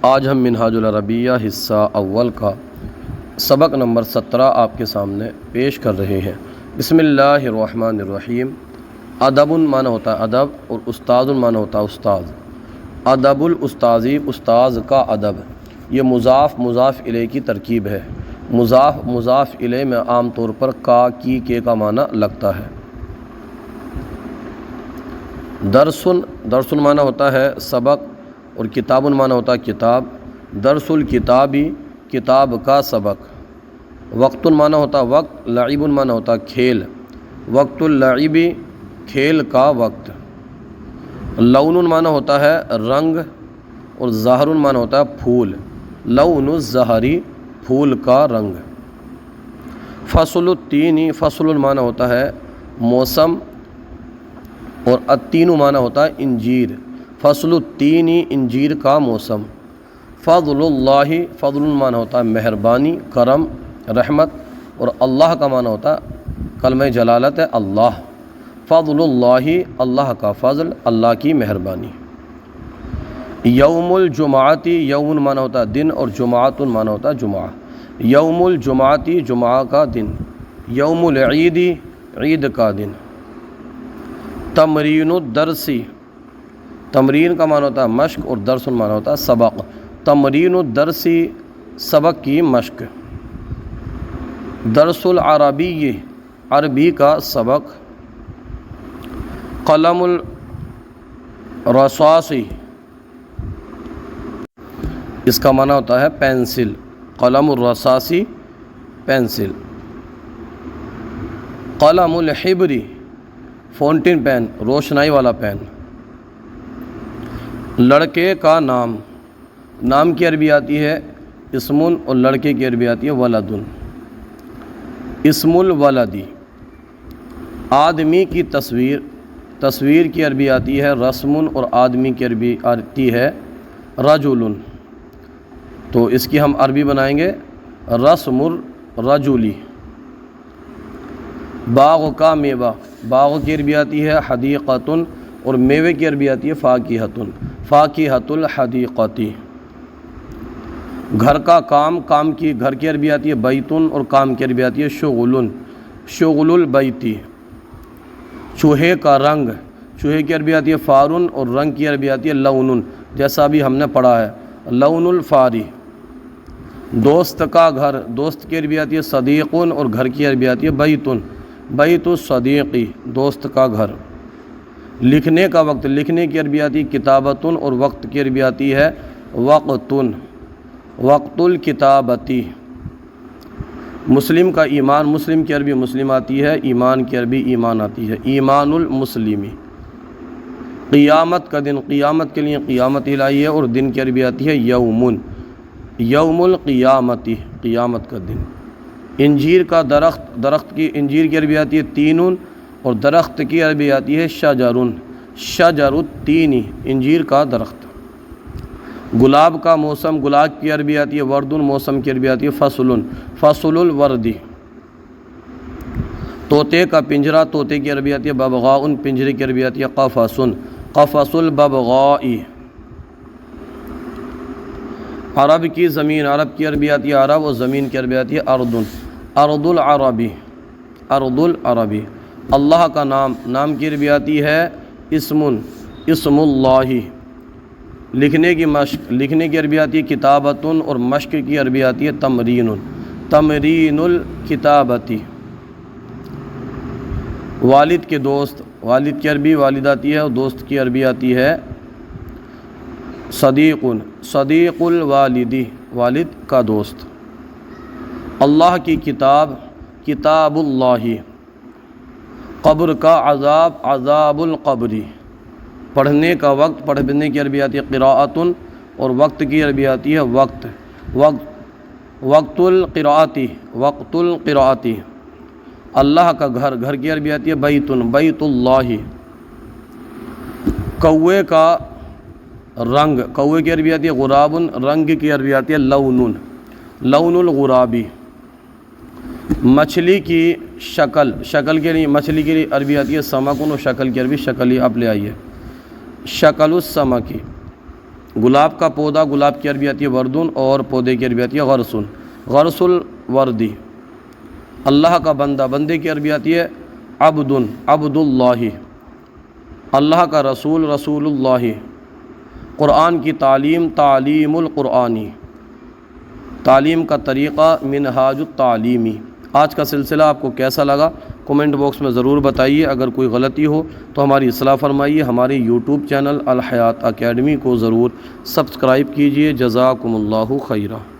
آج ہم منہاج العربیہ حصہ اول کا سبق نمبر 17 آپ کے سامنے پیش کر رہے ہیں۔ بسم اللہ الرحمن الرحیم۔ ادب معنی ہوتا ہے ادب اور استاد معنی ہوتا ہے استاد۔ ادب الاستاذی، استاذ کا ادب، یہ مضاف مضاف الیہ کی ترکیب ہے۔ مضاف مضاف الیہ میں عام طور پر کا کی کے کا معنی لگتا ہے۔ درس معنی ہوتا ہے سبق اور کتاب معنی ہوتا ہے کتاب۔ درس الکتابی، کتاب کا سبق۔ وقت معنی ہوتا ہے وقت، لعب معنی ہوتا ہے کھیل۔ وقت اللعبی، کھیل کا وقت۔ لون معنی ہوتا ہے رنگ اور زہر معنی ہوتا ہے پھول۔ لون الزہری، پھول کا رنگ۔ فصل التین، فصل معنی ہوتا ہے موسم اور التین معنی ہوتا ہے انجیر۔ فصل التین، انجیر کا موسم۔ فضل اللہ، فضل معنی ہوتا ہے مہربانی، کرم، رحمت، اور اللہ کا معنی ہوتا ہے کلمہ جلالت ہے اللہ۔ فضل اللہ، اللہ کا فضل، اللہ کی مہربانی۔ یوم الجمعاتی، یوم معنی ہوتا ہے دن اور جمعۃ معنی ہوتا ہے جمعہ۔ یوم الجمعاتی، جمعہ کا دن۔ یوم العیدی، عید کا دن۔ تمرین الدرسی، تمرین کا معنی ہوتا ہے مشق اور درس معنی ہوتا ہے سبق۔ تمرین الدرسی، سبق کی مشق۔ درس العربی، عربی کا سبق۔ قلم الرصاصی، اس کا معنی ہوتا ہے پینسل۔ قلم الرصاصی، پینسل۔ قلم الحبری، فاؤنٹین پین، روشنائی والا پین۔ لڑکے کا نام، نام کی عربی آتی ہے اسمن اور لڑکے کی عربی آتی ہے ولدن۔ اسم الولدی۔ آدمی کی تصویر، تصویر کی عربی آتی ہے رسم اور آدمی کی عربی آتی ہے رجل۔ تو اس کی ہم عربی بنائیں گے رسم الرجلی۔ باغ کا میوہ، باغ کی عربی آتی ہے حدیقۃ اور میوے کی عربی آتی ہے فاکہۃ۔ فاکہۃ الحدیقۃ۔ گھر کا کام، کام کی گھر کی عربی آتی ہے بیتن اور کام کی عربی آتی ہے شغل۔ شغل البیتی۔ چوہے کا رنگ، چوہے کی عربی آتی ہے فارن اور رنگ کی عربی آتی ہے لون، جیسا بھی ہم نے پڑھا ہے لون الفاری۔ دوست کا گھر، دوست کی عربی آتی ہے صدیقن اور گھر کی عربی آتی ہے بیتن۔ بیت الصدیقی، دوست کا گھر۔ لکھنے کا وقت، لکھنے کی عربی آتی ہے کتابتن اور وقت کی عربی آتی ہے وقتن۔ وقت الکتابتی۔ مسلم کا ایمان، مسلم کی عربی مسلم آتی ہے، ایمان کی عربی ایمان آتی ہے ایمان المسلمی۔ قیامت کا دن، قیامت کے لیے قیامت الہی ہے اور دن کی عربی آتی ہے یومن۔ یوم القیامتی، قیامت کا دن۔ انجیر کا درخت، درخت کی انجیر کی عربی آتی ہے تینن اور درخت کی عربی آتی ہے شجرن۔ شجر التینی، انجیر کا درخت۔ گلاب کا موسم، گلاب کی عربی آتی ہے وردن، موسم کی عربی آتی ہے فصلن۔ فصل الوردی۔ طوطے کا پنجرہ، طوطے کی عربی آتی ہے ببغاء، پنجرے کی عربی آتی ہے قفصن۔ قفص الببغاء۔ عرب کی زمین، عرب کی عربی آتی ہے عرب اور زمین کی عربی آتی ہے اردن۔ ارض العربی، ارض العربی۔ اللہ کا نام، نام کی عربی آتی ہے اسمن، اسم اللہ۔ لکھنے کی مشق، لکھنے کی عربی آتی ہے کتابتن اور مشق کی عربی آتی ہے تمرین۔ تمرین الکتابتی۔ والد کے دوست، والد کی عربی والد آتی ہے اور دوست کی عربی آتی ہے صدیق۔ صدیق الوالدی، والد کا دوست۔ اللہ کی کتاب، کتاب اللہ۔ قبر کا عذاب، عذاب القبری۔ پڑھنے کا وقت، پڑھنے کی عربی آتی ہے قراءۃن اور وقت کی عربی آتی ہے وقت۔ وقت القراءتی، وقت القراءتی۔ اللہ کا گھر، گھر کی عربی آتی ہے بیتن، بیت اللہ۔ کوے کا رنگ، کوے کی عربی آتی ہے غرابن، رنگ کی عربی آتی ہے لون، لون الغرابی۔ مچھلی کی شکل، شکل کے لیے مچھلی کے لیے عربی آتی ہے سمکن اور شکل کی عربی شکل ہی آپ لے آئیے شکل السمکی۔ گلاب کا پودا، گلاب کی عربی آتی ہے وردن، اور پودے کی عربی آتی ہے غرسن، غرس الوردی۔ اللہ کا بندہ، بندے کی عربی آتی ہے عبدن، عبد اللہ۔ اللہ کا رسول، رسول اللہ۔ قرآن کی تعلیم، تعلیم القرآنی، تعلیم کا طریقہ منہاج التعلیمی۔ آج کا سلسلہ آپ کو کیسا لگا کومنٹ باکس میں ضرور بتائیے، اگر کوئی غلطی ہو تو ہماری اصلاح فرمائیے۔ ہمارے یوٹیوب چینل الحیات اکیڈمی کو ضرور سبسکرائب کیجیے۔ جزاکم اللہ خیرہ۔